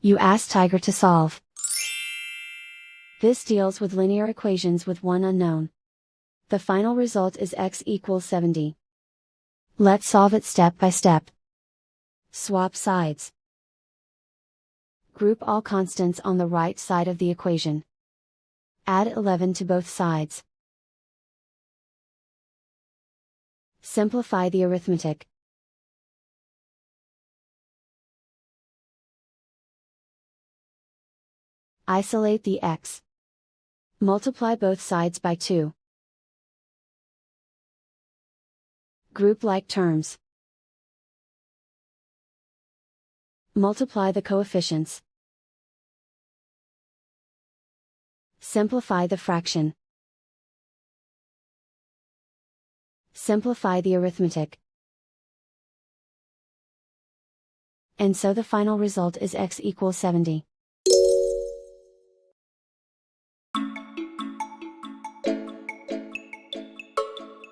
You ask Tiger to solve. This deals with linear equations with one unknown. The final result is x equals 70. Let's solve it step by step. Swap sides. Group all constants on the right side of the equation. Add 11 to both sides. Simplify the arithmetic. Isolate the x. Multiply both sides by 2. Group like terms. Multiply the coefficients. Simplify the fraction. Simplify the arithmetic. And so the final result is x equals 70.